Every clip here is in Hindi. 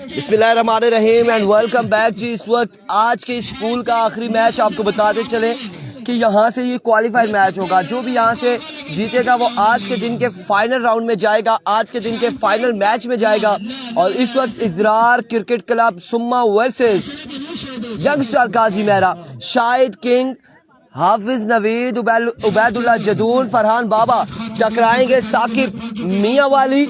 बिस्मिल्लाहिर्रहमानिर्रहीम एंड वेलकम बैक जी। इस वक्त आज के इस पूल का आखिरी मैच आपको बताते चले कि यहाँ से ये क्वालिफाइड मैच होगा। जो भी यहाँ से जीतेगा वो आज के दिन के फाइनल राउंड में जाएगा, आज के दिन के फाइनल मैच में जाएगा। और इस वक्त इजरार क्रिकेट क्लब सुम्मा वर्सेस यंगस्टर काजी मेहरा, शाहिद किंग, हाफिज नवीद, उबैदुल्ला जदून, फरहान बाबा टकराएंगे साकिब मियां वाली,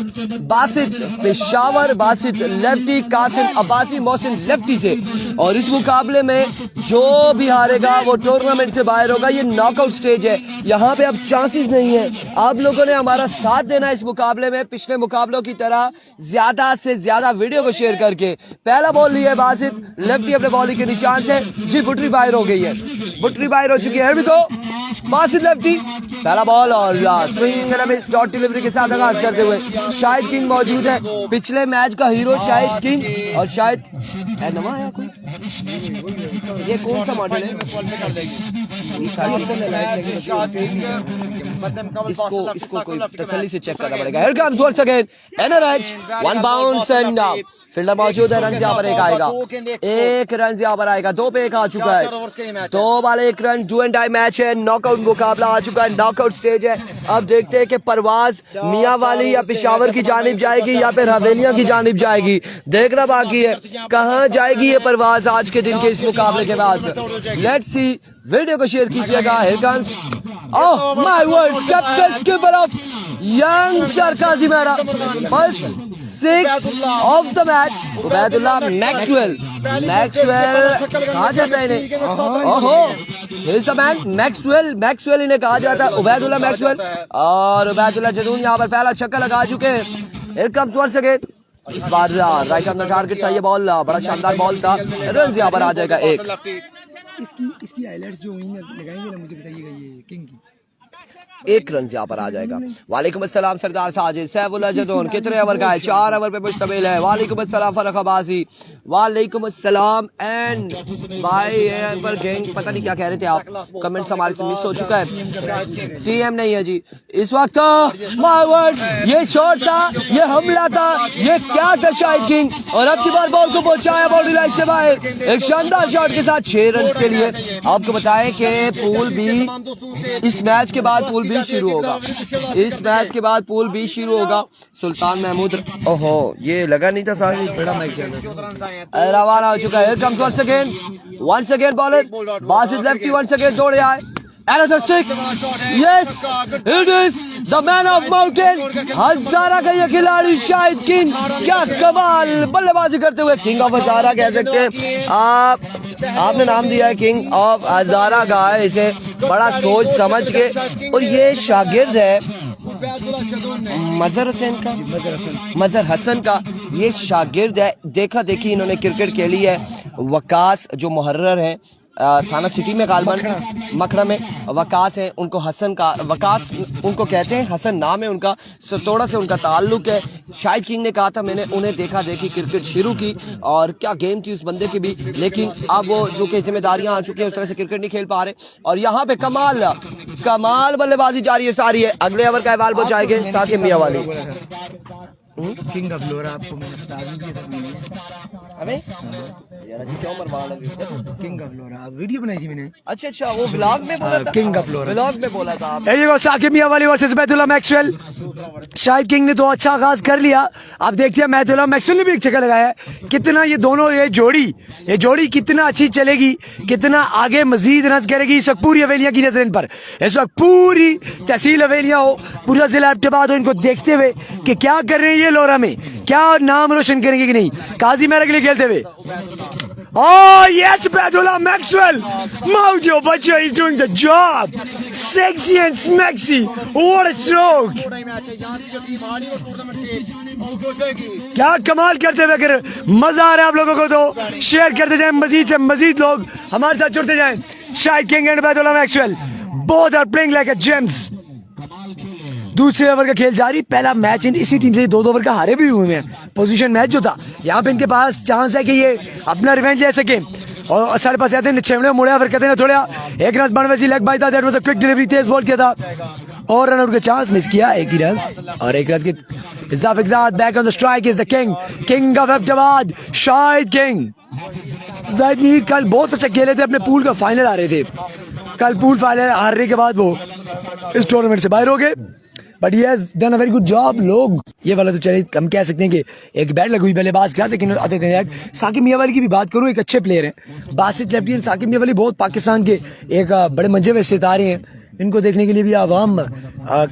बासित पेशावर, बासित लेफ्टी, कासिम अब्बासी मोहसिन लेफ्टी से। और इस मुकाबले में जो भी हारेगा वो टूर्नामेंट से बाहर होगा। ये नॉकआउट स्टेज है, यहाँ पे अब चांसेस नहीं है। आप लोगों ने हमारा साथ देना इस मुकाबले में, पिछले मुकाबलों की तरह ज्यादा से ज्यादा वीडियो को शेयर करके। पहला बॉल लिया है बासित, लेफ्टी अपने बॉलिंग के निशान से। जी बुटरी बाहर हो गई है, बुटरी बाहर हो चुकी है। Here we go, Basit lefty, पहला बॉल और swing and miss dot delivery के साथ आगाज करते हुए शाहिद किंग मौजूद है, पिछले मैच का हीरो शाहिद किंग। और शायद नवा आया कोई, ये कौन सा मॉडल है? इसको कोई तसल्ली से चेक करना पड़ेगा। Here comes once again NRH, one bounce and fielder मौजूद है। रन यहाँ पर एक आएगा, एक रन यहाँ पर आएगा। 2 पे 1 आ चुका है, 2 ball 1 run. Do and die match है, नॉकआउट मुकाबला आ चुका है, नॉकआउट स्टेज है। अब देखते हैं कि परवाज मियां वाली या पेशावर की जानिब जाएगी या फिर हवेलियां की जानिब जाएगी। देखना बाकी है कहाँ जाएगी ये परवाज आज के दिन के इस मुकाबले के बाद। लेट्स सी, वीडियो को शेयर कीजिएगा। Here comes, oh my words, captain skipper of youngster Qazi Mehra, first 6 of the match, Ubaidullah Maxwell. कहा जाता है इन्हें, ओहो here's the man मैक्सवेल इन्हें कहा जाता है, उबैदुल्ला मैक्सवेल। और उबैदुल्ला जदून यहाँ पर पहला छक्का लगा चुके हैं। Here comes once again, इस बार राइट ऑन द टारगेट था ये बॉल, बड़ा शानदार बॉल था। रन यहाँ पर आ जाएगा एक। इसकी हाइलाइट्स जो लगाएंगे ना, मुझे बताइएगा ये किंग की। 1 रन यहाँ पर आ जाएगा। वालेकुम अस्सलाम सरदार साजिद, सैफुल्लाह जदून कितने ओवर का है? 4 ओवर पे मुश्तमिल है। वालेकुम अस्सलाम फरक अब्बासी, वालेकुम अस्सलाम। एंड भाई पर गैंग पता नहीं क्या कह रहे थे आप, कमेंट्स हमारे से मिस हो चुका है। टीएम नहीं है जी इस वक्त। माय वर्ड, ये शॉट था, ये हमला था, ये क्या था शाहिद किंग। और अब की बार बॉल को पहुंचाया बाउंड्री लाइन से बाहर, एक शानदार शॉट के साथ 6 रन के लिए। आपको बताएं कि पूल बी इस मैच के बाद पूल बी शुरू होगा, इस मैच के बाद पूल बी शुरू होगा। सुल्तान महमूद, ओहो ये लगा नहीं था साहब, बड़ा मैच रवाना हो चुका है। once again bowler Basit lefty, once again दौड़े आए। Another 6, yes, it is the man of mountain, हजारा का ये खिलाड़ी शाहिद किंग। क्या कमाल बल्लेबाजी करते हुए, किंग ऑफ हजारा कह सकते हैं आप। आपने नाम दिया है किंग ऑफ हजारा का, इसे बड़ा सोच समझ के। और ये शागिर्द है मजहर हसन का, ये शागिर्द है। देखा देखी इन्होंने क्रिकेट खेली है। वकास जो मुहर्रर है थाना सिटी में, गालबन मखड़ा में वकास है, उनको हसन का, वकास उनको कहते हैं, हसन नाम है उनका, सतोड़ा से उनका ताल्लुक है। शाहिद किंग ने कहा था मैंने उन्हें देखा देखी क्रिकेट शुरू की, और क्या गेम थी उस बंदे की भी, लेकिन अब वो जो कि जिम्मेदारियां आ चुकी हैं उस तरह से क्रिकेट नहीं खेल पा रहे। और यहाँ पे कमाल बल्लेबाजी जारी है सारी है। अगले ओवर का अहवाल पहुंचाएंगे साथ ही मियां वाली। किंग ऑफ फ्लोरा आपको मैंने बता दिया हमें यार क्यों मरवा लगे? किंग ऑफ फ्लोरा वीडियो बनाई थी मैंने। अच्छा वो ब्लॉग में बोला था, किंग ऑफ फ्लोरा ब्लॉग में बोला था आप। ये साकिब मियां वाली versus Ubaidullah Maxwell. Shahid king ने तो अच्छा आगाज कर लिया, अब देखते हैं उबैदुल्ला मैक्सवेल ने भी एक चक्कर लगाया है। कितना ये दोनों ये जोड़ी कितना अच्छी चलेगी, कितना आगे मजीद रन करेगी। इस वक्त पूरी हवेलियां की नजर इन पर, इस वक्त पूरी तहसील हवेलियां हो, पूरा जिला इब्तिदाद हो, इनको देखते हुए कि क्या कर रहे हैं ये लोरा में, क्या नाम रोशन करेंगे कि नहीं काजी मेहरा के लिए खेलते हुए। Oh yes, Ubaidullah Maxwell, Mojo Bacha is doing the job. Sexy and smexy. What a stroke. क्या कमाल करते हुए, अगर मजा आ रहा है आप लोगों को तो शेयर करते जाएं, मजीद से मजीद लोग हमारे साथ जुड़ते जाएं। Shahid king and Ubaidullah Maxwell both are playing like a gems. दूसरे ओवर का खेल जारी। पहला मैच इसी टीम से 2 ओवर का हारे भी हुए हैं। पोजीशन मैच जो था, यहाँ पे इनके पास चांस है कि ये अपना रिवेंज ले सके। और साढ़े पास आते हैं 6 मुड़े ओवर कहते हैं थोड़ा 1 रन 92 लेग बाई था। That was a quick delivery, Tej ball किया था। और रन आउट का चांस मिस किया, एक ही रन और एक रन के इजाफे के साथ back on the strike is the king of Ahmedabad Shahid king. Zahid Mir कल बहुत अच्छा खेले थे, अपने पूल का फाइनल आ रहे थे, कल पूल फाइनल हारने के बाद वो इस टूर्नामेंट से बाहर हो गए, but he has done a very good job. लोग ये वाला तो चलिए हम कह सकते हैं कि एक बैट लगी हुई बल्लेबाज का, लेकिन साकिब मियां वाली की भी बात करूं, एक अच्छे प्लेयर हैं बासित लेफ्टी एंड साकिब मियां वाली, बहुत पाकिस्तान के एक बड़े मंजे हुए सितारे हैं, इनको देखने के लिए भी आवाम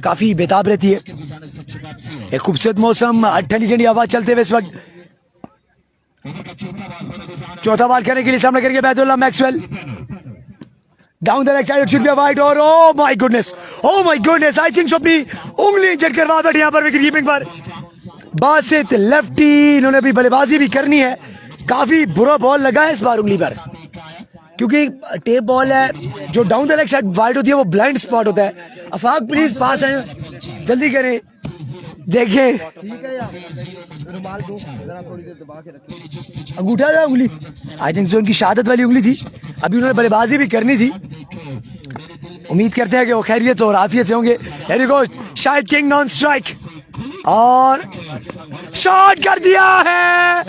काफी बेताब रहती है। एक खूबसूरत मौसम, ठंडी ठंडी हवा चलते हुए इस वक्त चौथा बार करने के लिए सामने करेंगे Baitullah Maxwell. Down the leg side, should be a wide और oh my goodness I think so अपनी उंगली इंजर करवा बैठे यहाँ पर विकेट कीपिंग पर बासित लेफ्टी, इन्होंने भी बल्लेबाजी भी करनी है, काफी बुरा बॉल लगा है इस बार उंगली पर, क्योंकि टेप बॉल है, जो down the leg side wide होती है वो ब्लाइंड स्पॉट होता है। अफाक प्लीज पास आए, जल्दी करें, देखें अंगूठा था उंगली, आई थिंक जो उनकी शहादत वाली उंगली थी, अभी उन्होंने बल्लेबाजी भी करनी थी, उम्मीद करते हैं कि वो खैरियत और आफियत से होंगे। Very good, Shahid king on strike और शॉट कर दिया है,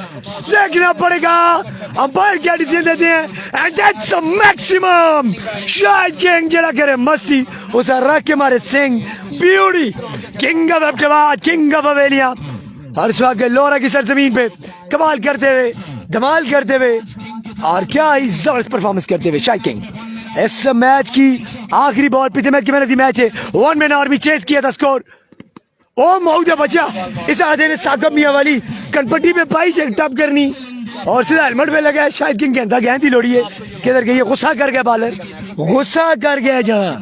देखना पड़ेगा अंपायर क्या डिसीजन देते हैं, and that's a maximum. Shahid king जरा करे मस्ती उसे रख के मारे सिंह, beauty, king of Ahmedabad, king of Haveliyan, हर वक्त लोरा की सरजमीन पे कमाल करते हुए, धमाल करते हुए और क्या ही जबरदस्त परफॉर्मेंस करते हुए शाहिद किंग। इस मैच की आखिरी बॉल, पिछले मैच की मैन ऑफ द मैच है, 1 मैन आर्मी चेस किया था स्कोर, ओ मऊदा बचा, इस आधे ने साकिब मियां वाली कनपट्टी में पाई से टप करनी और सीधा हेलमेट पे लगा है। शाहिद किंग कहता गेंद लोड़ी है, किधर गई, गुस्सा कर गया बॉलर, गुस्सा कर गया, जहां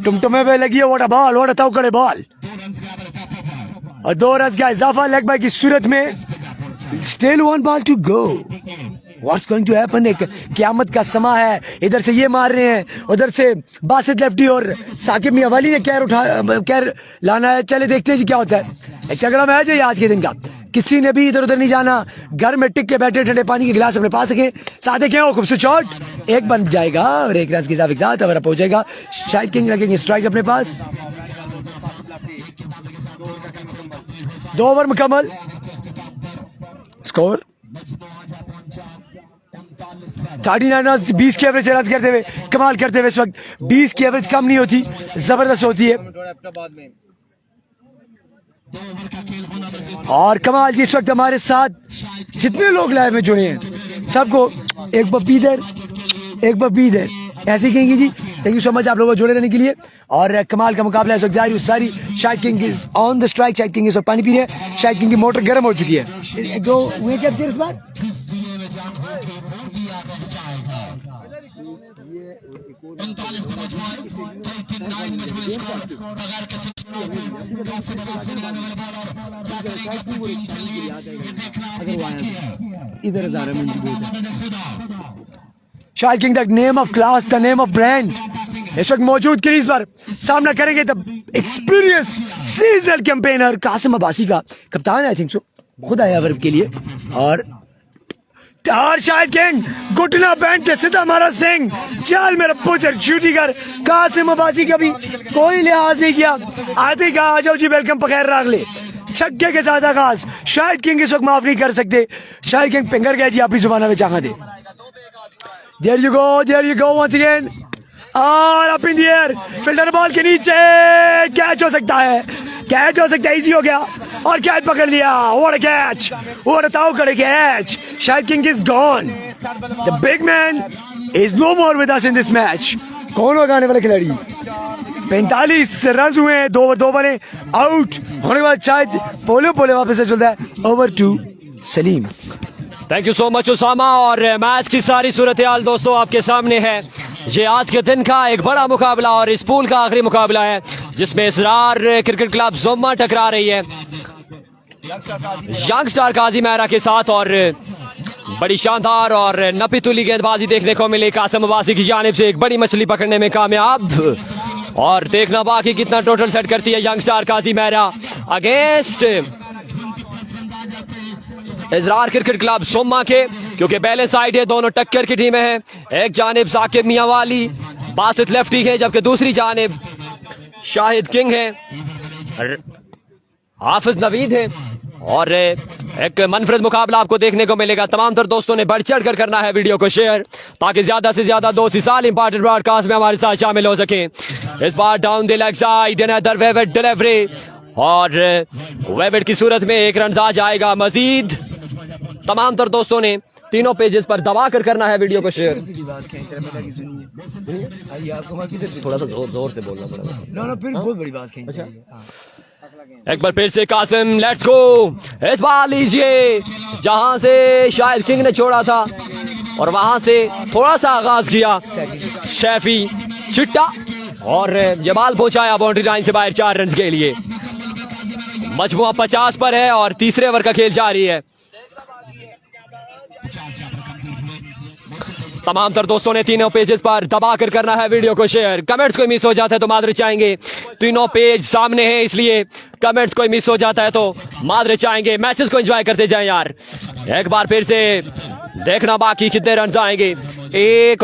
टुमटुमे पे लगी है, what a ball, what a तौकड़े बॉल, और 2 रन का इजाफा लेग बाय की सूरत में। Still 1 ball to go, what's going to happen, एक क़यामत का समा है, इधर से ये मार रहे हैं, उधर से बासित लेफ्टी और साकिब मियां वाली ने कैर लाना है, चले देखते हैं जी क्या होता है। एक तगड़ा मैच है आज के दिन का, किसी ने भी इधर उधर नहीं जाना, घर में टिक के बैठे ठंडे पानी के गिलास अपने पास रखें, साथ क्या हो खूबसूरत शॉट, एक बन जाएगा और एक रन के साथ अवर पहुंचेगा। शाहिद किंग रखेंगे स्ट्राइक अपने पास, 2 ओवर मुकम्मल, स्कोर 39 रन, 20 की एवरेज रन करते हुए कमाल करते हुए, इस वक्त 20 की एवरेज कम नहीं होती, जबरदस्त होती है। और कमाल जी, इस वक्त हमारे साथ जितने लोग लाइव में जुड़े हैं सबको एक बपीदर ऐसे कहेंगे जी, थैंक यू सो मच आप लोगों को जुड़े रहने के लिए। और कमाल का मुकाबला इस वक्त जारी सारी, Shahid king is on the strike, Shahid king इस वक्त पानी पी रहे हैं, शाहिद किंग की मोटर गर्म हो चुकी है। जो हुए कैप्चर इस बार इधर Shahid king, the name of class, the name of brand, इस वक्त मौजूद क्रीज पर सामना करेंगे the experience season campaigner Qasim Abbasi का, कप्तान आई थिंक सो, खुद आया वर्ब के लिए, और शाहिद किंग घुटना बैंड के सीधा मारा सिंह, चल मेरा पुत्र शूटी कर, कासिम अब्बासी का भी कोई लिहाज नहीं किया, आते का आ जाओ जी वेलकम पकड़ रख ले, छक्के के साथ आगाज, शाहिद किंग इस वक्त माफ नहीं कर सकते, शाहिद किंग पिंगर गए जी अपनी जुबाना में चाहा दे। There you go once again, और up in the air, fielder ball के नीचे, कैच हो सकता है, इजी हो गया और कैच पकड़ लिया, what a catch, what a तौकड़े catch, Shahid king is gone, the big man is no more with us in this match. कौन होगा आने वाला खिलाड़ी, 45 रन हुए हैं, 2 ओवर 2 बने, आउट होने के बाद शायद पोले वापस से चलता है, over to Salim. Thank you so much Usama, और मैच की सारी सूरत हाल दोस्तों आपके सामने है। ये आज के दिन का एक बड़ा मुकाबला और इस पूल का आखिरी मुकाबला है, जिसमें इसरार क्रिकेट क्लब जोमा टकरा रही है यंग स्टार काजी मेहरा के साथ, और बड़ी शानदार और नपी तुली गेंदबाजी देखने को मिली कासिम अब्बासी की जानिब से, एक बड़ी मछली पकड़ने में कामयाब, और देखना बाकी कितना टोटल सेट करती है यंग स्टार काजी मेहरा अगेंस्ट इसरार क्रिकेट क्लब सोमा के, क्योंकि बैलेंस साइड है, दोनों टक्कर की टीमें हैं, एक जानिब साकिब मियां वाली, बासित लेफ्टी है, जबकि दूसरी जानिब शाहिद किंग है, हाफिज नवीद है और एक मनफरद मुकाबला आपको देखने को मिलेगा। तमाम तर दोस्तों ने बढ़ चढ़ कर करना है वीडियो को शेयर, ताकि ज्यादा से ज्यादा दोस्त इस साल इंपॉर्टेंट ब्रॉडकास्ट में हमारे साथ शामिल हो सके। इस बार down the leg side another वेवेट डिलीवरी और वेवेट की सूरत में एक रन आ जाएगा मजीद। तमाम तर दोस्तों ने तीनों पेजेस पर दबा कर करना है वीडियो को शेयर। थोड़ा सा जोर से बोलना पड़ेगा। फिर बहुत बड़ी बात कहीं। एक बार फिर से कासिम, लेट्स गो। इस बार लीजिए जहां से शाहिद किंग ने छोड़ा था और वहां से थोड़ा सा आगाज किया शैफी चिट्टा और ये बाल पहुंचाया बाउंड्री लाइन से बाहर 4 रन के लिए। मजमुआ 50 पर है और तीसरे ओवर का खेल जारी है। तमाम तर दोस्तों ने तीनों पेजेस पर दबा कर करना है वीडियो को शेयर। कमेंट्स कोई मिस हो जाता है तो मादरे चाहेंगे, तीनों पेज सामने है इसलिए कमेंट्स कोई मिस हो जाता है तो मादरे चाहेंगे। मैचेस को एंजॉय करते जाएं यार। एक बार फिर से देखना बाकी कितने रन आएंगे। एक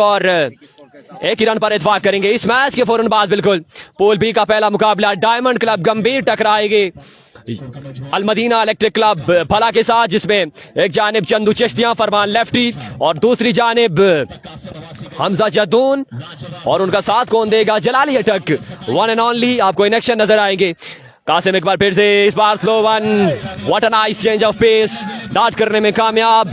ही रन पर इत्फाक करेंगे इस मैच के फौरन बाद। बिल्कुल पूल बी का पहला मुकाबला डायमंड क्लब गंभीर टकराएगी अलमदीना इलेक्ट्रिक क्लब भला के साथ, जिसमें एक जानिब चंदू चिश्तियां फरमान लेफ्टी और दूसरी जानिब हमजा जदून और उनका साथ कौन देगा जलाली अटक वन एंड ओनली। आपको इन एक्शन नजर आएंगे। कासिम एक बार फिर से इस बार slow one, what a nice change of pace, dot करने में कामयाब,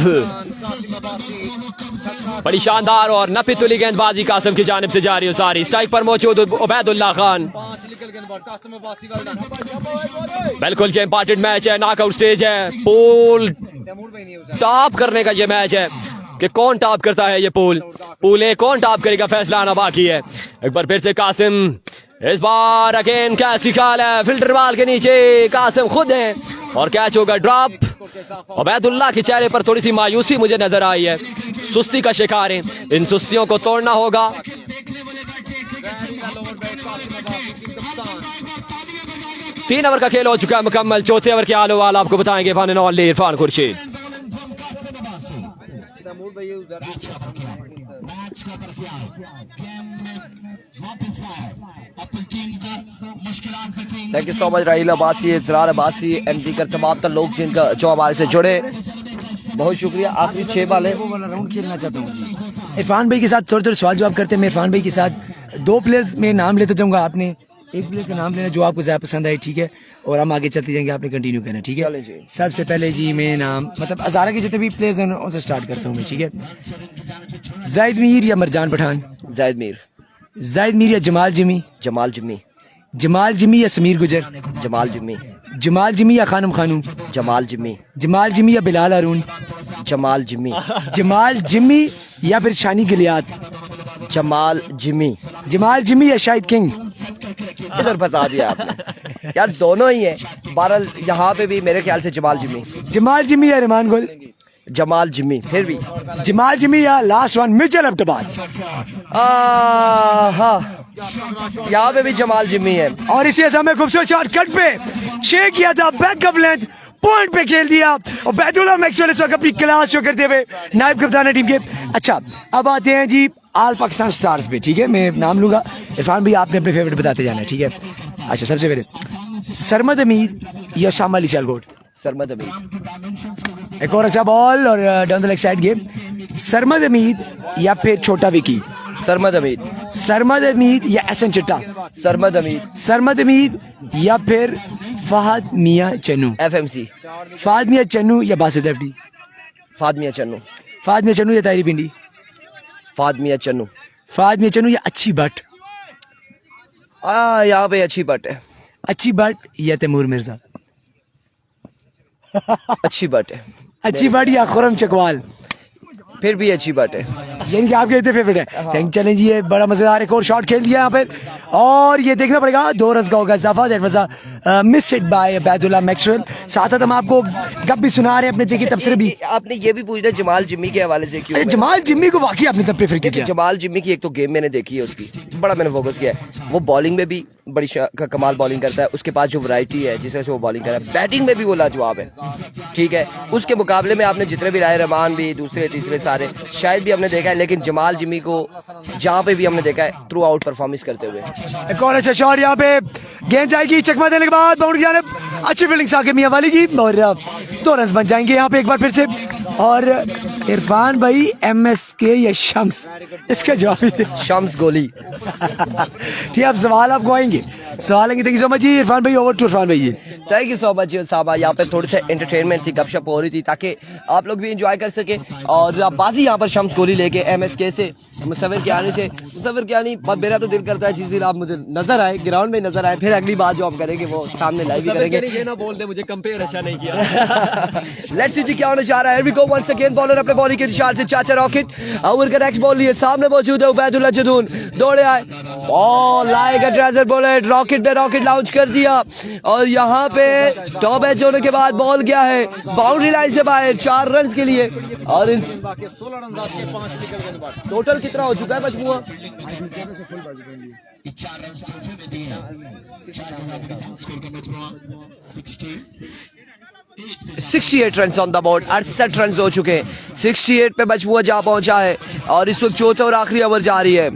बड़ी शानदार और नफी तुली गेंदबाजी कासिम की जानिब से जारी सारी। स्ट्राइक पर मौजूद उबैदुल्लाह खान। बिल्कुल ये इंपॉर्टेंट मैच है, नॉकआउट स्टेज है, पूल टॉप करने का ये मैच है कि कौन टॉप करता है। ये पूल ए कौन टॉप करेगा, फैसला आना बाकी है। एक बार फिर से कासिम, इस बार अगेन कैच की कॉल है, फिल्टर बॉल के नीचे कासिम खुद है और कैच होगा ड्रॉप। उबैदुल्लाह के चेहरे पर थोड़ी सी मायूसी मुझे नजर आई है, सुस्ती का शिकार है, इन सुस्तियों को तोड़ना होगा। 3 ओवर का खेल हो चुका है मुकम्मल। चौथे ओवर के आलो वाल आपको बताएंगे fun and only Irfan Khurshid. Thank you so much Raheel Abbasi, Israr Abbasi, MD कर तमाम तर लोग जिनका जो हमारे से जुड़े, बहुत शुक्रिया। आखिरी 6 बाल है, वो वाला राउंड खेलना चाहता हूँ जी। इरफान भाई के साथ थोड़े थोड़े सवाल जवाब करते हैं। मैं इरफान भाई के साथ 2 प्लेयर्स में नाम लेते जाऊंगा, आपने एक प्लेयर का नाम लेना जो आपको ज्यादा पसंद आए, ठीक है, और हम आगे चलते जाएंगे, आपने कंटिन्यू करना, ठीक है। सबसे पहले जी मैं नाम मतलब हजारा के जितने भी प्लेयर्स हैं उनसे स्टार्ट करता हूँ मैं, ठीक है। जाहिद मीर या मरजान पठान? जाहिद मीर। जाहिद मीर या जमाल जिमी? जमाल जिम्मी। जमाल जिमी या समीर गुजर? जमाल जिम्मी। जमाल जिमी या खानम खानू? जमाल जिम्मी। जमाल जिमी या बिलाल अरुण? जमाल जिम्मी। जमाल जिमी या फिर शानी गिलियात? जमाल जिम्मी। जमाल जिमी या शाहिद किंग? इधर फंसा दिया आपने यार, दोनों ही है। बहरहाल यहाँ पे भी मेरे ख्याल से जमाल जिम्मी। जमाल जिमी या रहमान गुल? जमाल जिम्मी। फिर भी जमाल जिमी या लास्ट वन मिचेल अब्दुबाद? हाँ, यहाँ पे भी जमाल जिम्मी है। और इसी असम में खूबसूरत शॉट कट पे 6 किया था, बैक ऑफ लेंथ पॉइंट पे खेल दिया और उबैदुल्लाह मैक्सवेल इस वक्त अपनी क्लास शो करते हुए नायब कप्तान टीम के। अच्छा अब आते हैं जी आल पाकिस्तान स्टार्स पे, ठीक है, मैं नाम लूंगा। इरफान भाई आपने अपने फेवरेट बताते जाना है, ठीक है। अच्छा सबसे पहले सरमद अमीर या शामा अली सियालकोट? सरमद अमीर। एक और अच्छा बॉल और down the leg side game. Sarmad अमीर या फिर छोटा विकी? सरमद अमीर। सरमद अमीर या एहसन चिट्टा? सरमद अमीर। सरमद अमीर या फिर फहद मियां चन्नू? FMC। फहद मियां चन्नू या बासित लेफ्टी? फहद मियां चन्नू। फहद मियां चन्नू या ताहिरी पिंडी? फहद मियां चन्नू। फहद मियां चन्नू या अच्छी भट्ट? यहाँ पे अच्छी बट है। अच्छी भट्ट या तैमूर मिर्जा? अच्छी बट है। अच्छी भट्ट या खुरम चकवाल? फिर भी अच्छी बट है। यानी कि आपके इतने फेवरेट है। थैंक चलें जी, ये बड़ा मजेदार एक और शॉट खेल दिया यहाँ पर और ये देखना पड़ेगा 2 रन का होगा इजाफा। That was a mishit by Baidulla Maxwell. साथ साथ हम आपको गप भी सुना रहे हैं अपने देखिए तबसरे भी। आपने ये भी पूछना जमाल जिम्मी के हवाले से क्यों? जमाल जिम्मी को वाकई आपने तब प्रेफर किया। जमाल जिम्मी की एक तो गेम मैंने देखी है, उसकी बड़ा मैंने फोकस किया है। वो बॉलिंग में भी बड़ी कमाल बॉलिंग करता है, उसके पास जो वैरायटी है जिस तरह से वो बॉलिंग कर रहा है, बैटिंग में भी वो लाजवाब है। ठीक है, उसके मुकाबले में आपने जितने भी राय रहमान भी दूसरे तीसरे सारे शायद भी हमने देखा है, लेकिन जमाल जिम्मी को जहाँ पे भी हमने देखा है थ्रू आउट परफॉर्मेंस करते हुए। एक और अच्छा शॉट यहाँ पे, गेंद जाएगी चकमा देने के बाद बाउंड्री जाने, अच्छी फील्डिंग साकिब मियां वाली की और 2 रन बन जाएंगे यहाँ पे एक बार फिर से। और इरफान भाई MSK या शम्स, इसका जवाब ही दे। शम्स गोली। ठीक है, अब सवाल आपको आएंगे, सवाल आएंगे। थैंक यू सो मच जी इरफान भाई, ओवर टू इरफान भाई। थैंक यू सो मच साहबा। यहाँ पे थोड़ी सी एंटरटेनमेंट थी, गपशप हो रही थी ताकि आप लोग भी एंजॉय कर सके। और बाजी यहाँ पर शम्स गोली लेके MSK से मुसव्विर कियानी से। मुसव्विर कियानी, मेरा तो दिल करता है जिस दिन आप मुझे नजर आए, ग्राउंड में नजर आए, फिर अगली बात जो हम करेंगे वो सामने लाइव ही करेंगे। ये ना बोल दे मुझे कंपेयर अच्छा नहीं किया। लेट्स सी जी क्या होने जा रहा है। We go once again, bowler अपने बॉलिंग के निशान से चाचा रॉकेट ओवर का नेक्स्ट बॉल लिए सामने मौजूद है उबैदुल्ला जदून, दौड़े आए और लाएगा ट्रेजर बुलेट। रॉकेट ने रॉकेट लॉन्च कर दिया और यहाँ पे टॉप एज होने के बाद बॉल गया है बाउंड्री लाइन से बाहर 4 रन के लिए। और 16 रन के 5 निकल गए बाद। टोटल कितना हो चुका है मजमूआ? 68 run on the board, 68 run हो चुके हैं। 68 पे मजमूआ जा पहुंचा है और इस वक्त चौथे और आखिरी ओवर जा रही है।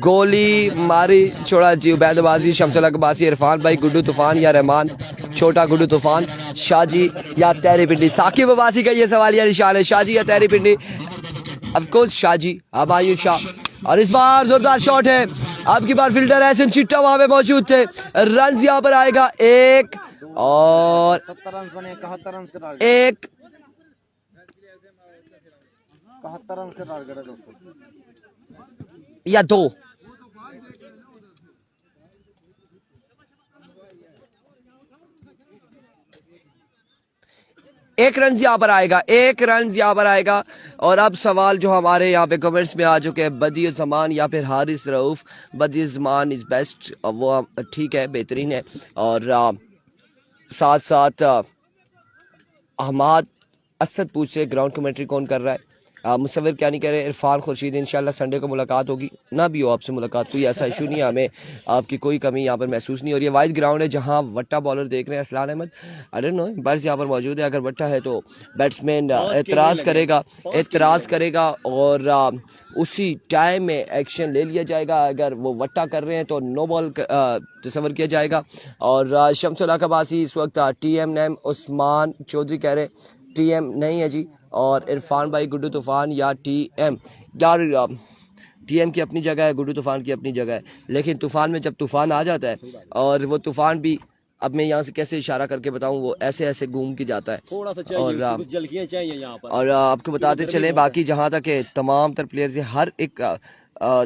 गोली मारी छोड़ा जी उबैदबाजी, शमसुल अकबासी, इरफान भाई, गुड्डू तूफान या रहमान, छोटा गुड्डू तूफान, शाजी या तहरी पिंडी। साकिब अब्बासी का ये सवाल या निशान है, शाजी या तहरी पिंडी? ऑफ कोर्स शाजी, अबायुल शाह। और इस बार जोरदार शॉट है, अब की बार फील्डर एहसन चिट्टा वहां पे मौजूद थे। रन यहाँ पर आएगा एक और 70 रन बने, 71 रन का टारगेट, एक 71 रन का टारगेट है दोस्तों, या 2। एक रन यहाँ पर आएगा, एक रन यहाँ पर आएगा। और अब सवाल जो हमारे यहाँ पे कमेंट्स में आ चुके हैं, बदिय जमान या फिर हारिस रऊफ। बदिय जमान इज बेस्ट, वो ठीक है, बेहतरीन है। और साथ साथ अहमद असद पूछ रहे ग्राउंड कमेंट्री कौन कर रहा है। मुसव्विर क्या नहीं कह रहे, इरफान खुर्शीद। इंशाल्लाह संडे को मुलाकात होगी, ना भी हो आपसे मुलाकात, कोई ऐसा इशू नहीं है, हमें आपकी कोई कमी यहाँ पर महसूस नहीं हो रही है। वाइड ग्राउंड है जहाँ वट्टा बॉलर देख रहे हैं Aslan Ahmed, I don't know बर्स यहाँ पर मौजूद है। अगर वट्टा है तो बैट्समैन एतराज़ करेगा और उसी टाइम में एक्शन ले लिया जाएगा। अगर वो वट्टा कर रहे हैं तो नो बॉल तस्वर किया जाएगा। और शमसुल अकबासी इस वक्त TM नेम, उस्मान चौधरी कह रहे TM नहीं है जी। और इरफान भाई, गुड्डू तूफान या TM। यार TM की अपनी जगह है, गुड्डू तूफान की अपनी जगह है, लेकिन तूफान में जब तूफान आ जाता है और वो तूफान भी, अब मैं यहाँ से कैसे इशारा करके बताऊँ, वो ऐसे ऐसे घूम के जाता है। थोड़ा सा चाहिए, और कुछ जल्कियां चाहिए यहाँ पर। और आपको बताते चले, बाकी जहाँ तक है तमाम तर प्लेयर्स है, हर एक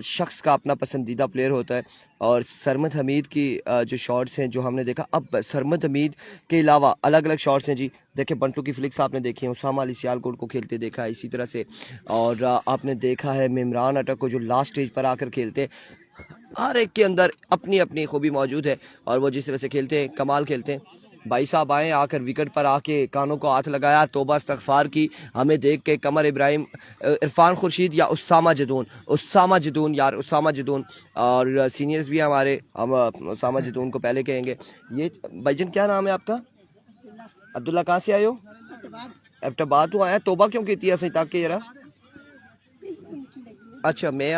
शख्स का अपना पसंदीदा प्लेयर होता है। और सरमद हमीद की जो शॉट्स हैं जो हमने देखा, अब सरमद हमीद के अलावा अलग अलग शॉट्स हैं जी। देखिए बंटू की फ्लिक्स आपने देखी है, उसामा अली सियालकोट को खेलते देखा है इसी तरह से। और आपने देखा है मिमरान अटक को जो लास्ट स्टेज पर आकर खेलते हैं। हर एक के अंदर अपनी अपनी खूबी मौजूद है और वो जिस तरह से खेलते हैं कमाल खेलते हैं। भाई साहब आए, आकर विकेट पर आके कानों को हाथ लगाया, तौबा इस्तगफार की। हमें देख के कमर इब्राहिम, इरफान खुर्शीद या उसामा जदून यार, उसामा जदून। और सीनियर्स भी हमारे, हम उसामा जदून को पहले कहेंगे। ये भाईजन क्या नाम है आपका? अब्दुल्ला। कहाँ से आए हो? एबटाबाद तो आया। तौबा क्यों कहती है सही ताकि जरा? अच्छा मैं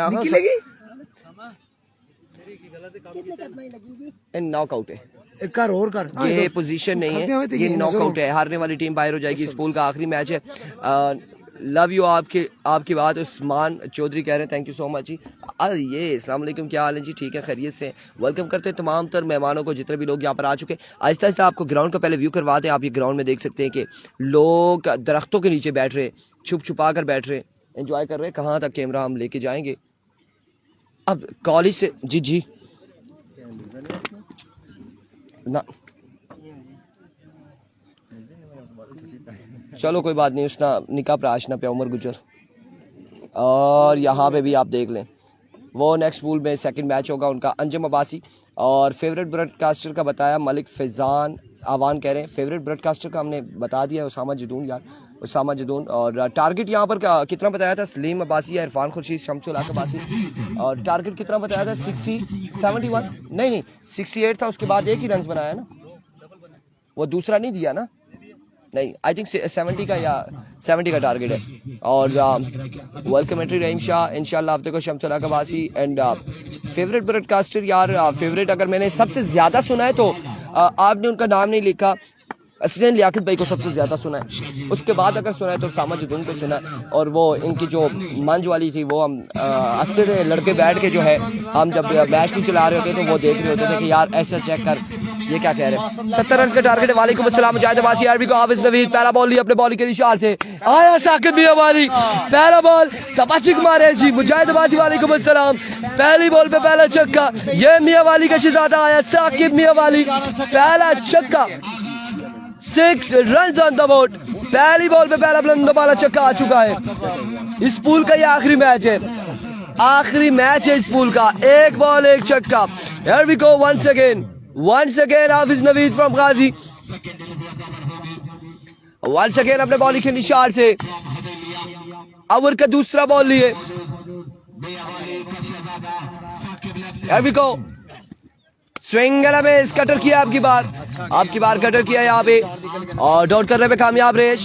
नॉकआउट है, एक कार और कर, ये पोजीशन नहीं है, ये नॉकआउट है। हारने वाली टीम बाहर हो जाएगी। इस पूल का आखिरी मैच है। लव यू आपकी बात उस्मान चौधरी कह रहे हैं, थैंक यू सो मच जी। ये अस्सलाम वालेकुम, क्या हाल है जी? ठीक है, खैरियत से। वेलकम करते हैं तमाम तर मेहमानों को, जितने भी लोग यहाँ पर आ चुके हैं। आहिस्ता आहिस्ता आपको ग्राउंड का पहले व्यू करवाते हैं। आप ये ग्राउंड में देख सकते हैं कि लोग दरख्तों के नीचे बैठ रहे, छुपा कर बैठ रहे, एंजॉय कर रहे हैं। कहाँ तक कैमरा हम लेके जाएंगे? अब कॉलेज से जी ना, चलो कोई बात नहीं, उसना निकाह पर आशना पे उमर गुजर। और यहाँ पे भी आप देख लें वो नेक्स्ट पूल में सेकंड मैच होगा उनका। अंजुम अब्बासी और फेवरेट ब्रॉडकास्टर का बताया मलिक फैज़ान आवान कह रहे हैं। फेवरेट ब्रॉडकास्टर का हमने बता दिया उसामा जदून यार, उसामा जदून। और टारगेट यहाँ पर कितना बताया था? सलीम अब्बासी या इरफान खुर्शीद शमसुल हक अब्बासी। और टारगेट कितना बताया था? 71 नहीं 68 था। उसके बाद एक ही रन बनाया ना, वो दूसरा नहीं दिया ना, नहीं आई थिंक 70 का या 70 का टारगेट है। और वर्ल्ड कमेंट्री रहीम शाह इंशाल्लाह हफ्ते को शमसुल हक अब्बासी। एंड फेवरेट ब्रॉडकास्टर यार, फेवरेट अगर मैंने सबसे ज़्यादा सुना है तो आपने उनका नाम नहीं लिखा, असलन लियाकत भाई को सबसे ज़्यादा सुना है। उसके बाद अगर सुना है तो सामा जदून को सुना है। और वो इनकी जो मंज वाली थी वो हम हंसते थे लड़के बैठ के, जो है हम जब मैच नहीं चला रहे होते तो वो देख रहे होते थे कि यार ऐसा चेक कर, ये क्या कह रहे हैं। 70 रन का टारगेट है। वालेकुम अस्सलाम मुजाहिद अब्बासी आरबी को हाफिज नवीद पहला बॉल लिया अपने बॉलिंग के निशान से, आया साकिब मियां वाली पहला बॉल तबाचिक मारे जी। मुजाहिद अब्बासी वालेकुम अस्सलाम, पहली बॉल पे पहला छक्का, ये मियां वाली का शहजादा आया साकिब मियां वाली, पहला छक्का, 6 रन ऑन द बोर्ड। पहली बॉल पे पहला बुलंद वाला छक्का आ चुका है। इस पूल का ये आखिरी मैच है, आखिरी मैच है इस पूल का। एक बॉल एक छक्का। Here we go once again Hafiz Naveed from Ghazi, once again अपने बॉलिंग के निशान से ओवर का दूसरा बॉल लिए। Here we go, स्विंग में कटर किया आपकी बार कटर किया यहाँ पे और डॉट करने में कामयाब रहे।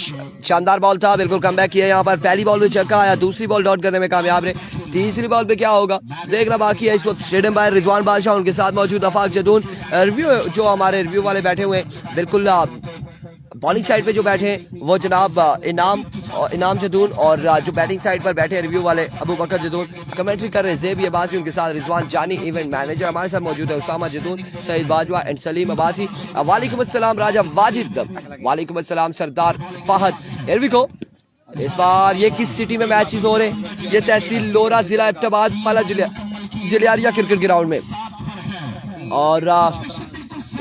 शानदार बॉल था, बिल्कुल कमबैक किया यहाँ पर। पहली बॉल में छक्का आया, दूसरी बॉल डॉट करने में कामयाब रहे। तीसरी बॉल पे क्या होगा देखना बाकी है। इस वक्त स्टेडियम बाहर रिजवान बादशाह, उनके साथ मौजूद आफाक जदून, रिव्यू जो हमारे रिव्यू वाले बैठे हुए हैं बिल्कुल बॉलिंग साइड पे जो बैठे हैं वो जनाब इनाम जदून, और जो बैटिंग साइड पर बैठे रिव्यू वाले अबू बकर जदून, कमेंट्री कर रहे ज़ेबी अब्बासी, उनके साथ रिजवान जानी इवेंट मैनेजर हमारे साथ मौजूद है, उसामा जदून, सईद बाजवा एंड सलीम अब्बासी। वालेकुम अस्सलाम राजा वाजिद, वालेकुम अस्सलाम Sardar Fahad. Here we go. इस बार ये किस सिटी में मैचेस हो रहे हैं? ये तहसील लोरा, जिला एबटाबाद, पाला जिलियारिया क्रिकेट ग्राउंड में। और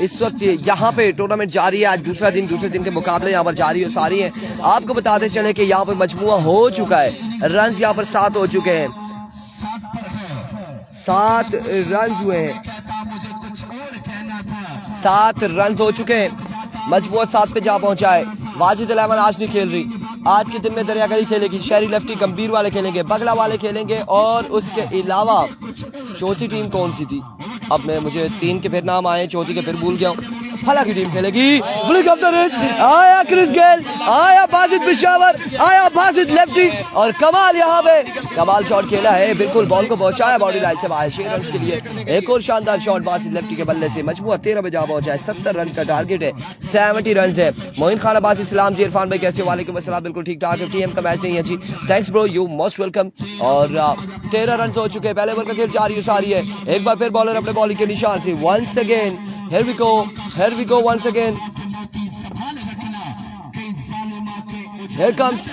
इस वक्त यहाँ पे टूर्नामेंट जारी है। आज दूसरे दिन के मुकाबले यहाँ पर जारी हो सारी हैं। आपको बताते चले कि यहाँ पर मजमुआ हो चुका है, रन यहाँ पर 7 हो चुके हैं, 7 रन हुए हैं, 7 रन हो चुके हैं। मजमुआ 7 पे जा पहुंचा है। वाजिद इलेवन आज नहीं खेल रही, आज के दिन में दरियागली खेलेगी, शहरी लेफ्टी गंभीर वाले खेलेंगे, बगला वाले खेलेंगे, और उसके अलावा चौथी टीम कौन सी थी? अब मैं मुझे 3 के फिर नाम आए, चौथी के फिर भूल गया हूँ। फला की टीम खेलेगी। फ्लिक ऑफ द रिस्ट, आया क्रिस गेल, आया बासित पिशावर, आया बासित लेफ्टी, और कमाल यहाँ पे कमाल शॉट खेला है, बिल्कुल बॉल को पहुंचाया बॉडी लाइन से बाहर 6 रन के लिए। एक और शानदार शॉट बासित लेफ्टी के बल्ले से। मजमुआ 13 पे जा पहुंचा है, 70 रन का टारगेट है, 70 रन है। मोइन खान अब्बासी सलाम जी, इरफान भाई कैसे हो? वालेकुम अस्सलाम, बिल्कुल ठीक ठाक है। टीएम का मैच नहीं है जी, thanks bro, you most welcome. और 13 रन हो चुके हैं, पहले ओवर का खेल जारी सारी है। एक बार फिर बॉलर अपने बॉलिंग के निशान से, once again here we go once again, here comes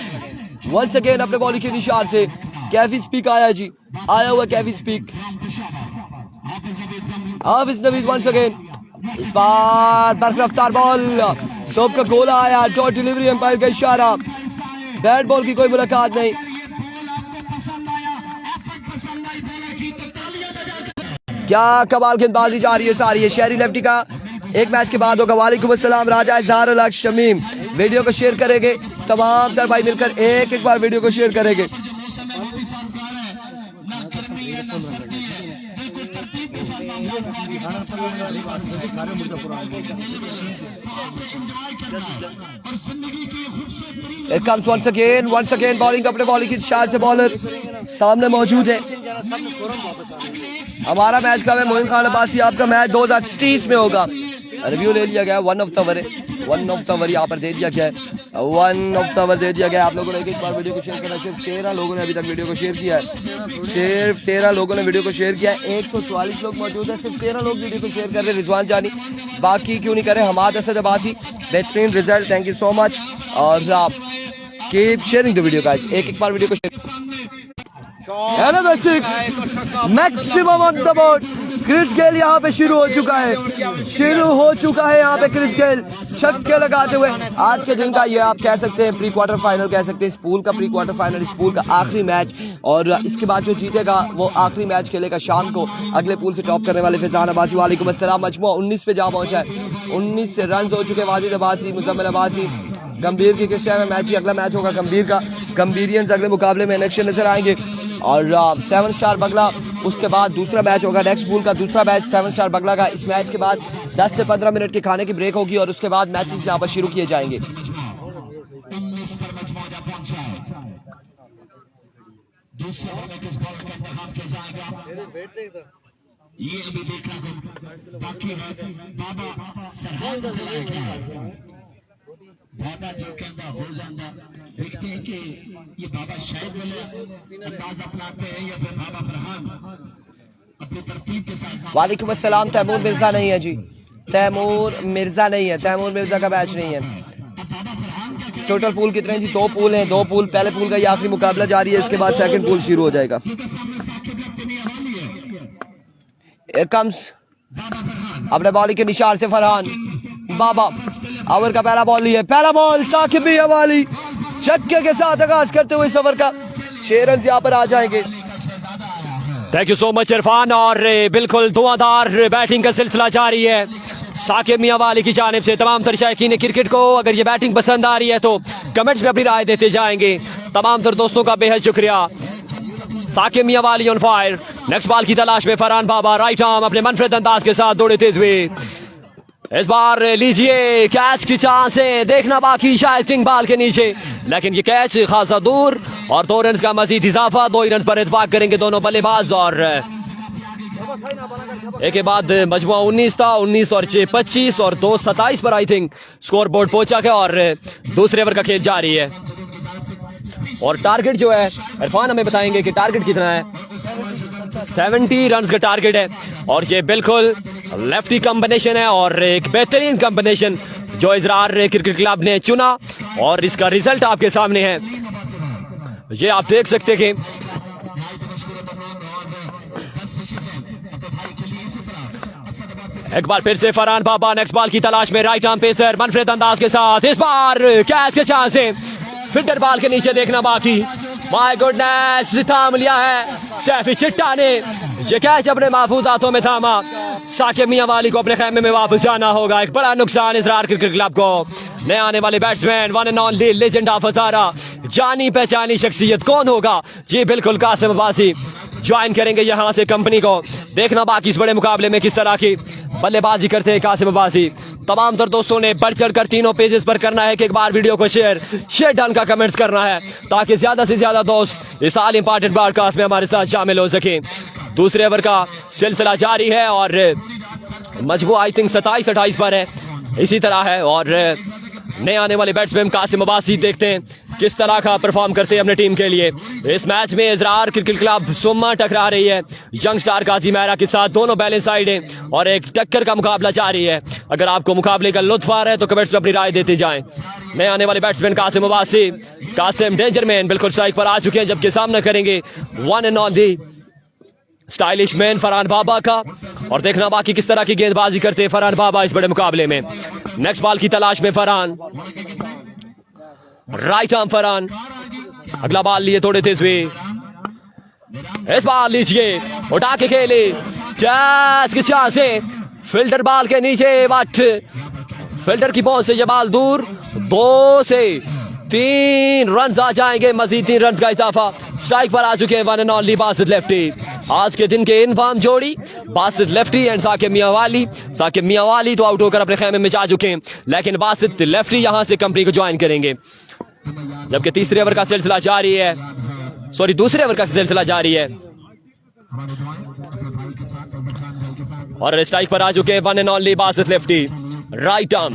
once again अपने बॉलिंग के निशान से कैफी स्पीक आया जी, आया हुआ कैफी स्पीक। हाफिज नवीद once again, इस बार बरकरार बॉल, टॉप का गोला आया, डॉट डिलीवरी, एम्पायर का इशारा, बैट बॉल की कोई मुलाकात नहीं। क्या कमाल गेंदबाजी जा रही है सारी है। शहरी लेफ्टी का एक मैच के बाद होगा। वालेकुम अस्सलाम राजा इजहार अलग शमीम, वीडियो को शेयर करेंगे तमाम तर भाई मिलकर, एक बार वीडियो को शेयर करेंगे। It comes once again bowling अपने बॉलिंग की शान से बॉलर सामने मौजूद है। हमारा मैच का है मोइन खान अब्बासी, आपका मैच 2030 में होगा। रिव्यू ले लिया गया, 1 ऑफ द ओवर यहाँ पर दे दिया गया है, 1 ऑफ द ओवर दे दिया गया। आप लोगों ने एक बार वीडियो को शेयर करना, सिर्फ 13 लोगों ने अभी तक वीडियो को शेयर किया है, सिर्फ 13 लोगों ने वीडियो को शेयर किया है। 144 लोग मौजूद है, सिर्फ 13 लोग वीडियो को शेयर कर रहे हैं। रिजवान जानी, बाकी क्यों नहीं करे। हमाद असद अब्बासी, बेहतरीन result, thank you so much. और आप keep sharing the video guys, एक बार वीडियो को share. Another 6, maximum on the board, Chris Gayle यहाँ पे शुरू हो चुका है यहाँ पे क्रिस गेल छक्के लगाते हुए। आज के दिन का ये आप कह सकते हैं प्री क्वार्टर फाइनल कह सकते हैं, इस पूल का प्री क्वार्टर फाइनल, इस पूल का आखिरी मैच। और इसके बाद जो जीतेगा वो आखिरी मैच खेलेगा शाम को अगले पूल से टॉप करने वाले फैजान अब्बासी। वालेकुम अस्सलाम। मजमुआ 19 पे जा पहुंचा है, 19 से रन हो चुके वाजिद अब्बासी, मुजम्मिल अब्बासी। गंभीर की किस टाइम मैच ही अगला मैच होगा गंभीर का, गंभीरियंस अगले मुकाबले में इलेक्शन नजर आएंगे। और 7 स्टार बगला उसके बाद दूसरा मैच होगा, नेक्स्ट पूल का दूसरा मैच 7 स्टार बगला का। इस मैच के बाद 10 से 15 मिनट की खाने की ब्रेक होगी और उसके बाद मैचेस यहाँ पर शुरू किए जाएंगे। ये अभी देखना बाकी है। बाबा जो कहता हो जाता, देखते हैं कि ये बाबा शायद वाले अंदाज अपनाते हैं या फिर बाबा फरहान अपनी तरतीब के साथ। वालेकुम अस्सलाम। तैमूर मिर्जा नहीं है जी, तैमूर मिर्जा नहीं है, तैमूर मिर्जा का मैच नहीं है। टोटल पूल कितने हैं जी? 2 पूल हैं, 2 पूल। पहले पूल का ये आखिरी मुकाबला जारी है, इसके बाद सेकंड पूल शुरू हो जाएगा। Here comes अपने बॉलिंग के निशान से फरहान बाबा। ओवर का पहला बॉल लिया, पहला बॉल साकिब मियां वाली छक्के के साथ आगाज करते हुए इस ओवर का 6 रन यहाँ पर आ जाएंगे। Thank you so much Irfan. और बिल्कुल धुआंधार बैटिंग का सिलसिला जारी है साकिब मियां वाली की जानिब से। तमाम तर शायकीन क्रिकेट को अगर ये बैटिंग पसंद आ रही है तो कमेंट्स में अपनी राय देते जाएंगे। तमाम तर दोस्तों का बेहद शुक्रिया। साकिब मियां वाली ऑन फायर। नेक्स्ट बॉल की तलाश में फरहान बाबा राइट आर्म अपने मनफरद अंदाज के साथ दौड़े तेज हुए। इस बार लीजिए कैच की चांस है, देखना बाकी शायद किंग बॉल के नीचे, लेकिन ये कैच खासा दूर और 2 रन का मजीद इजाफा। 2 ही रन पर इत्फाक करेंगे दोनों बल्लेबाज। और एक के बाद मजमुआ 19 था, 19 और 6 25 और 2 27 पर आई थिंक स्कोर बोर्ड पहुंचा है। और दूसरे ओवर का खेल जारी है और टारगेट जो है इरफान हमें बताएंगे कि टारगेट कितना है। 70 रन का टारगेट है और ये बिल्कुल लेफ्टी कॉम्बिनेशन है और एक बेहतरीन कॉम्बिनेशन जो इजरार क्रिकेट क्लब ने चुना और इसका रिजल्ट आपके सामने है। ये आप देख सकते हैं कि एक बार फिर से फरहान बाबा नेक्स्ट बॉल की तलाश में राइट आर्म पेसर मनफरद अंदाज के साथ। इस बार कैच के चांस है, फिल्टर बॉल के नीचे देखना बाकी। माय गुडनेस, थाम लिया है सैफी चिट्टा ने। ये कैच अपने महफूज हाथों में थामा। साकिब मियां वाली को अपने खेमे में वापस जाना होगा। एक बड़ा नुकसान इजरार क्रिकेट क्लब को। नए आने वाले batsman one and only legend of Hazara, जानी पहचानी शख्सियत कौन होगा? जी बिल्कुल कासिम अब्बासी ज्वाइन करेंगे यहाँ से कंपनी को। देखना बाकी इस बड़े मुकाबले में किस तरह की बल्लेबाजी करते हैं कासिम अब्बासी। तमाम तर दोस्तों ने बढ़ चढ़ कर तीनों पेजेस पर करना है कि एक बार वीडियो को शेयर डाल का कमेंट्स करना है ताकि ज्यादा से ज्यादा दोस्त इस ऑल इंपॉर्टेंट ब्रॉडकास्ट में हमारे साथ शामिल हो सके। दूसरे ओवर का सिलसिला जारी है और मजबूत आई थिंक 27-28 पर है, इसी तरह है। और नए आने वाले बैट्समैन कासिम अब्बासी देखते हैं किस तरह का परफॉर्म करते हैं अपने टीम के लिए। इस मैच में इजरार क्रिकेट क्लब सुम्मा टकरा रही है यंग स्टार काजी मेहरा के साथ। दोनों बैलेंस साइड हैं और एक टक्कर का मुकाबला जारी है। अगर आपको मुकाबले का लुत्फ आ रहा है तो कमेंट्स में अपनी राय देते जाएं। नए आने वाले batsman Qasim Abbasi, Qasim danger man बिल्कुल स्ट्राइक पर आ चुके हैं, जबकि सामना करेंगे one and only stylish man Farhan Baba का। और देखना बाकी किस तरह की गेंदबाजी करते हैं फरहान बाबा इस बड़े मुकाबले में। नेक्स्ट बॉल की तलाश में फरहान, राइट आर्म फरहान, अगला बॉल लिए थोड़े तेज हुए। इस बार लीजिए उठा के खेले, कैच की चांस है, फिल्टर बॉल के नीचे बट फिल्टर की पहुंच से ये बॉल दूर। 2 से 3 रन आ जाएंगे, मजीद 3 रन का इजाफा। स्ट्राइक पर आ चुके हैं one and only Basit lefty. आज के दिन के इनफार्म जोड़ी बासित लेफ्टी एंड साकिब मियां वाली। साकिब मियां वाली तो आउट होकर अपने खेमे में जा चुके हैं, लेकिन बासित लेफ्टी यहां से कंपनी को ज्वाइन करेंगे। जबकि तीसरे ओवर का सिलसिला जारी है, सॉरी दूसरे ओवर का सिलसिला जारी है और स्ट्राइक पर आ चुके हैं one and only Basit lefty. Right arm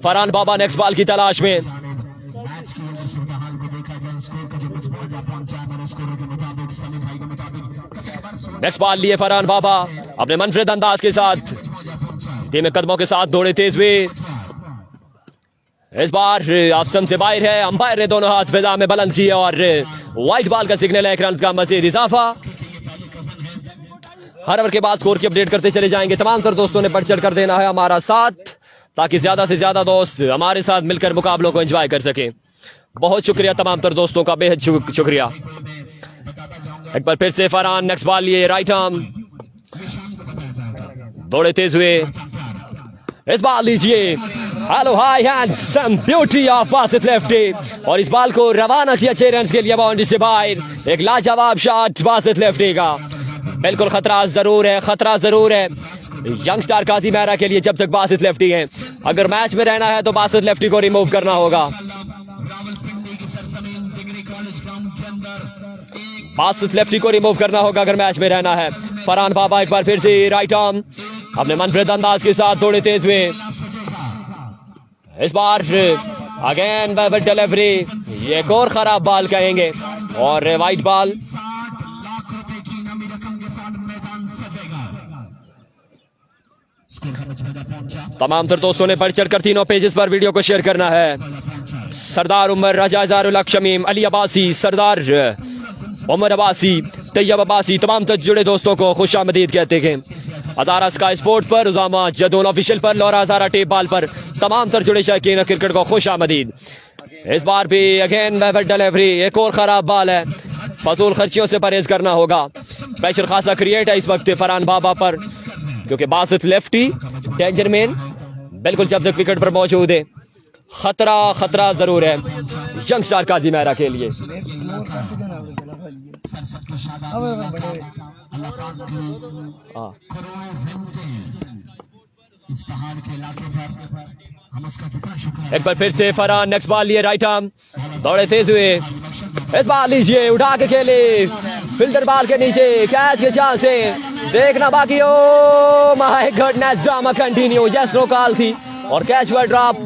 Farhan Baba next ball की तलाश में। नेक्स्ट बॉल लिए फरहान बाबा अपने मनफरद अंदाज के साथ, धीमे कदमों के साथ दौड़े तेज हुए। इस बार ऑप्शन से बाहर है, अंपायर ने दोनों हाथ फिजा में बुलंद किए और व्हाइट बॉल का सिग्नल है, 1 रन का मजीद इजाफा। हर ओवर के बाद स्कोर की अपडेट करते चले जाएंगे। तमाम तर दोस्तों ने बढ़ चढ़ कर देना है हमारा साथ, ताकि ज्यादा से ज्यादा दोस्त हमारे साथ मिलकर मुकाबलों को एंजॉय कर सके। बहुत शुक्रिया तमाम तर दोस्तों का, बेहद शुक्रिया। एक बार फिर से फरहान, नेक्स्ट बॉल लिए राइट आर्म, दौड़े तेज हुए, इस बॉल लीजिए, hello hi handsome beauty of Basit lefty, और इस बॉल को रवाना किया 6 रन के लिए बाउंड्री से बाहर। एक लाजवाब शॉट बासित लेफ्टी का, बिल्कुल खतरा जरूर है, खतरा जरूर है यंगस्टार काजी मेहरा के लिए जब तक बासित लेफ्टी है। अगर मैच में रहना है तो बासित लेफ्टी को रिमूव करना होगा। बासित लेफ्टी को रिमूव करना होगा अगर मैच में रहना है। फरहान बाबा एक बार फिर से राइट आर्म, अपने मनफरद अंदाज के साथ दौड़े तेज हुए, इस बार अगेन वेबर डिलीवरी, ये एक और खराब बॉल कहेंगे और वाइट बॉल। तमाम तर दोस्तों ने बढ़ चढ़कर तीनों पेजेस पर वीडियो को शेयर करना है। सरदार उमर, रजा इज़हारुल हक शमीम, अली अब्बासी, सरदार उमर अब्बासी, तैयब अब्बासी, तमाम तर जुड़े दोस्तों को खुश आमदीद कहते हैं। अदारा स्काई स्पोर्ट्स पर, उजामा जदोन ऑफिशियल पर, लौरा हज़ारा टेप बॉल पर तमाम तर जुड़े शौकीन क्रिकेट को खुश आमदीद। इस बार भी अगेन वेबर डिलीवरी, एक और खराब बॉल है, फजूल खर्चियों से परहेज करना होगा। प्रेशर खासा क्रिएट है इस वक्त फरहान बाबा पर, क्योंकि बासित लेफ्टी डेंजर मैन बिल्कुल जब तक विकेट पर मौजूद है। खतरा खतरा जरूर है यंगस्टार काजी मेहरा के लिए। एक बार फिर से फरहान, नेक्स्ट बॉल लिए राइट आर्म, दौड़े तेज हुए, इस बार लीजिए, उठा के खेले, फिल्टर बॉल के नीचे, कैच के चांस है, देखना बाकी। Oh my goodness, drama continue, yes no call थी और कैच हुआ ड्रॉप।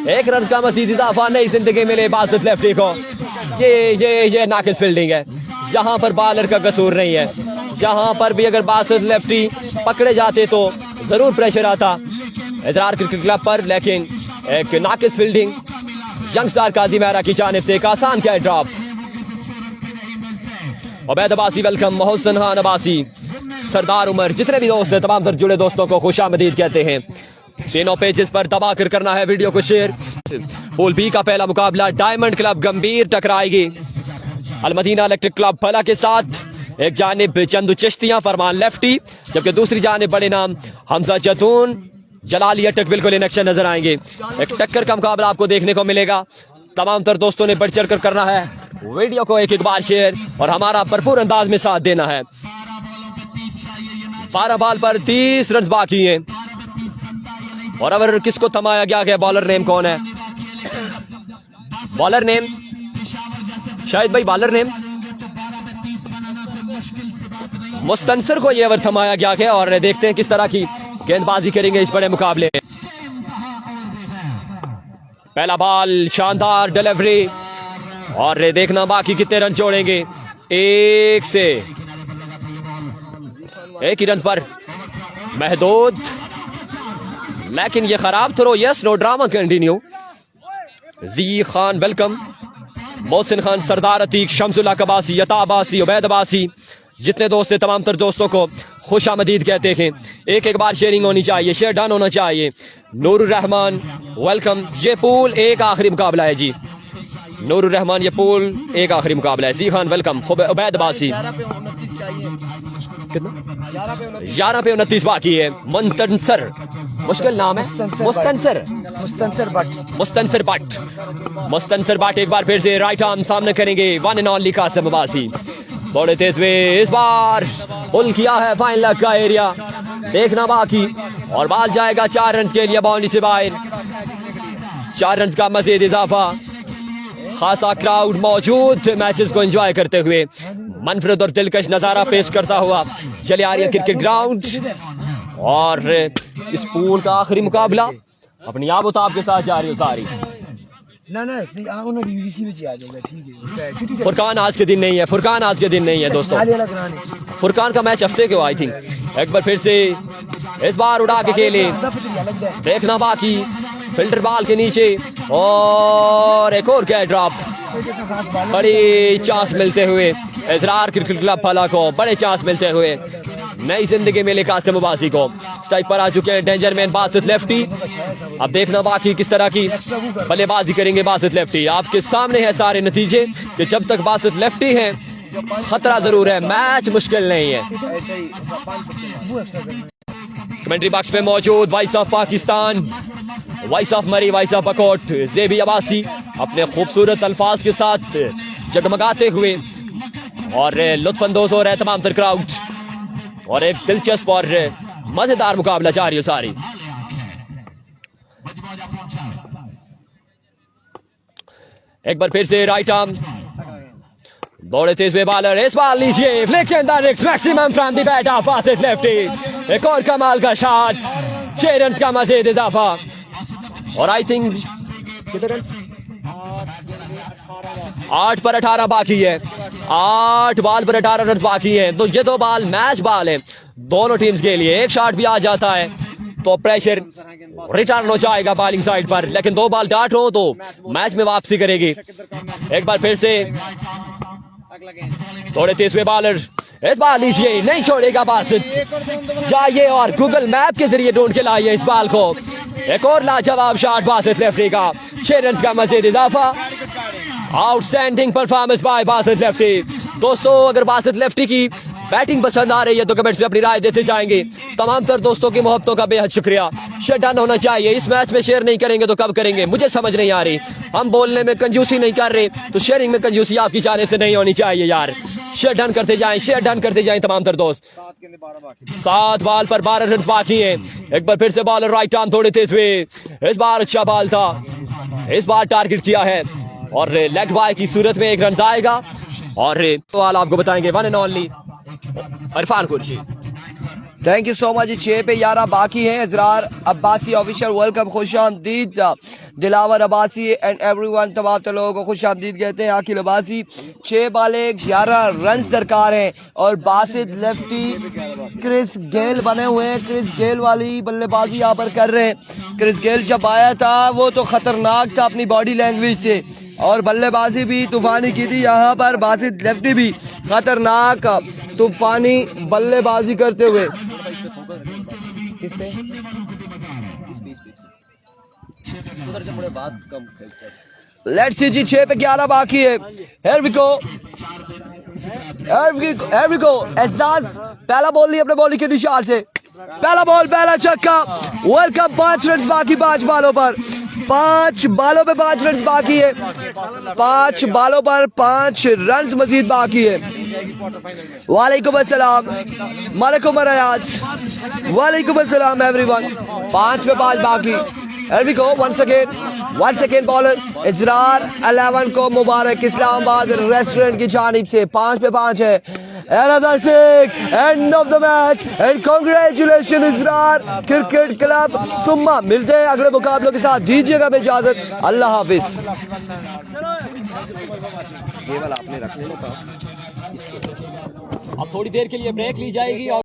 1 रन का मजीद इजाफा नई जिंदगी मिले बासित लेफ्टी को। ये नाकिस फील्डिंग है, यहाँ पर बॉलर का कसूर नहीं है। यहाँ पर भी अगर बासित लेफ्टी पकड़े जाते तो जरूर प्रेशर आता इज़हार क्रिकेट क्लब पर, लेकिन एक नाकिस फील्डिंग यंगस्टार काजी मेहरा की जानिब से, एक आसान क्या ड्रॉप। उबैद अब्बासी वेलकम, मोहसिन खान अब्बासी, सरदार उमर, जितने भी दोस्त हैं तमाम तर जुड़े दोस्तों को खुशामदीद कहते हैं। तीनों पेजेस पर दबा कर करना है वीडियो को शेयर। पूल बी का पहला मुकाबला डायमंड क्लब गंभीर टकराएगी अलमदीना इलेक्ट्रिक क्लब फला के साथ। एक जानिब चंदू चिश्तियां फरमान लेफ्टी, जबकि दूसरी जानिब बड़े नाम हमजा जतून, जलाली अटक बिल्कुल इन एक्शन नजर आएंगे। एक टक्कर का मुकाबला आपको देखने को मिलेगा। तमाम तर दोस्तों ने बढ़ चढ़ कर करना है वीडियो को एक बार शेयर और हमारा भरपूर अंदाज में साथ देना है। 12 बॉल पर 30 रन बाकी हैं और अगर किसको थमाया गया है, बॉलर नेम कौन है? बॉलर नेम शायद भाई, बॉलर नेम मुस्तनसर को ये ओवर थमाया गया है और देखते हैं किस तरह की गेंदबाजी करेंगे इस बड़े मुकाबले। पहला बॉल, शानदार डिलीवरी और देखना बाकी कितने रन जोड़ेंगे। 1 से 1 ही रन पर महदूद, लेकिन ये खराब throw, yes no drama continue. जी खान वेलकम, मोहसिन खान, सरदार अतीक, शमसुल्लाह अब्बासी, यता अब्बासी, उबैद अब्बासी, जितने दोस्त हैं तमाम तर दोस्तों को खुश आमदीद कहते हैं। एक बार शेयरिंग होनी चाहिए, शेयर डन होना चाहिए। नूरुर रहमान वेलकम, ये पूल एक आखिरी मुकाबला है जी। नूरुर रहमान, ये पूल एक आखिरी मुकाबला है। जी खान वेलकम, उबैद अब्बासी, 11 पे 29 बाकी है। मुस्तनसर, मुश्किल नाम है, मुस्तनसर बट एक बार फिर से राइट आर्म सामने करेंगे, one and only Qasim Abbasi, बड़े तेज में इस बार पुल किया है फाइन लेग का एरिया, देखना बाकी और बॉल जाएगा 4 रन के लिए बाउंड्री से बाहर। 4 रन का मजीद इजाफा, खासा क्राउड मौजूद मैचेस को एंजॉय करते हुए, मनफरद और दिलकश नजारा पेश करता हुआ चले आ रही है क्रिकेट ग्राउंड। और इस पूल का आखिरी मुकाबला अपनी आप के साथ जा रही हो सारी। फुरकान आज के दिन नहीं है, फुरकान आज के दिन नहीं है दोस्तों, फुरकान का मैच हफ्ते के आई थिंक। एक बार फिर से इस बार उड़ा के खेले, देखना बाकी फिल्टर बॉल के नीचे और एक और क्या ड्रॉप। बड़ी चांस मिलते हुए इज़हार क्रिकेट क्लब फला को, बड़े चांस मिलते हुए नई जिंदगी मिले कासिम अब्बासी को। स्ट्राइक पर आ चुके हैं डेंजर मैन बासित लेफ्टी। अब देखना बाकी किस तरह की बल्लेबाजी करेंगे बासित लेफ्टी। आपके सामने है सारे नतीजे कि जब तक बासित लेफ्टी हैं खतरा जरूर है, मैच मुश्किल नहीं है। कमेंट्री बॉक्स पे मौजूद voice of Pakistan, voice of मरी, वॉइस ऑफ अकोट ज़ेबी अब्बासी अपने खूबसूरत अल्फाज के साथ जगमगाते हुए और लुत्फानंदोज हो रहा है तमाम तर क्राउड और एक दिलचस्प और मजेदार मुकाबला जारी है सारी। एक बार फिर से राइट आर्म दौड़े तेज में बॉलर, इस बार लीजिए फ्लिकिंग द रिक्स maximum from the bat of Basit lefty. एक और कमाल का शॉट, 6 रन का मजीद इजाफा और आई थिंक 8 पर 18 बाकी है, 8 बॉल पर 18 रन बाकी है। तो ये 2 बॉल मैच बॉल है दोनों टीम्स के लिए। एक शॉट भी आ जाता है तो प्रेशर रिटर्न हो जाएगा बॉलिंग साइड पर, लेकिन 2 बॉल डाट हो तो मैच में वापसी करेगी। एक बार फिर से थोड़े तेज हुए बॉलर, इस बार लीजिए नहीं छोड़ेगा बासित, जाइए और गूगल मैप के जरिए ढूंढ के लाइए इस बॉल को। एक और लाजवाब शॉट बासित लेफ्टी का, 6 रन का मजीद इजाफा। Outstanding performance by Basit lefty. दोस्तों अगर बासित लेफ्टी की बैटिंग पसंद आ रही है तो कमेंट्स में अपनी राय देते जाएंगे। तमाम तर दोस्तों की मोहब्बतों का बेहद शुक्रिया। शेयर डन होना चाहिए, इस मैच में शेयर नहीं करेंगे तो कब करेंगे मुझे समझ नहीं आ रही। हम बोलने में कंजूसी नहीं कर रहे तो शेयरिंग में कंजूसी आपकी जाने से नहीं होनी चाहिए यार। शेयर डन करते जाएं, शेयर डन करते जाएं तमाम तर दोस्त। 7 बॉल पर 12 रन बाकी हैं। एक बार फिर से बॉलर राइट आर्म थोड़े तेज हुए, इस बार अच्छा बॉल था, इस बार टारगेट किया है और लेग बाय की सूरत में 1 रन आएगा। और सवाल आपको बताएंगे वन एंड ओनली इरफान कुर्शी। Thank you so much. 6 पे 11 बाकी हैं। इजरार अब्बासी ऑफिशियल वेलकम, खुश आमदीद दिलावर अब्बासी एंड एवरीवन, तमाम लोगों को खुश आमदीद कहते हैं। आकिल अब्बासी 6 बाले 11 रन दरकार हैं और बासित लेफ्टी क्रिस गेल बने हुए हैं। क्रिस गेल वाली बल्लेबाजी यहाँ पर कर रहे हैं। क्रिस गेल जब आया था वो तो खतरनाक था अपनी बॉडी लैंग्वेज से और बल्लेबाजी भी तूफानी की थी। यहाँ पर बासित लेफ्टी भी खतरनाक तूफानी बल्लेबाजी करते हुए। लेट्स सी जी 6 पे 11 बाकी है। Here we go. एजाज पहला बॉल लिया अपने बॉलिंग के निशान से, पहला बॉल पहला छक्का। वेलकम। 5 रन बाकी 5 बॉलों पर, 5 बॉलों पे 5 रन बाकी है। 5 बॉलों पर 5 रन मजीद बाकी है। वालेकुम अस्सलाम, मालेकुम अरयाज, वालेकुम अस्सलाम एवरीवन। 5 पे 5 बाकी। Here we go once again bowler इजरार 11 को मुबारक इस्लामाबाद रेस्टोरेंट की जानिब से 5 पे 5 है। Another 6, end of the match and congratulations Israr cricket club सुम्मा। मिलते हैं अगले मुकाबलों के साथ, दीजिएगा हमें इजाजत, अल्लाह हाफिज। अब थोड़ी देर के लिए ब्रेक ली जाएगी और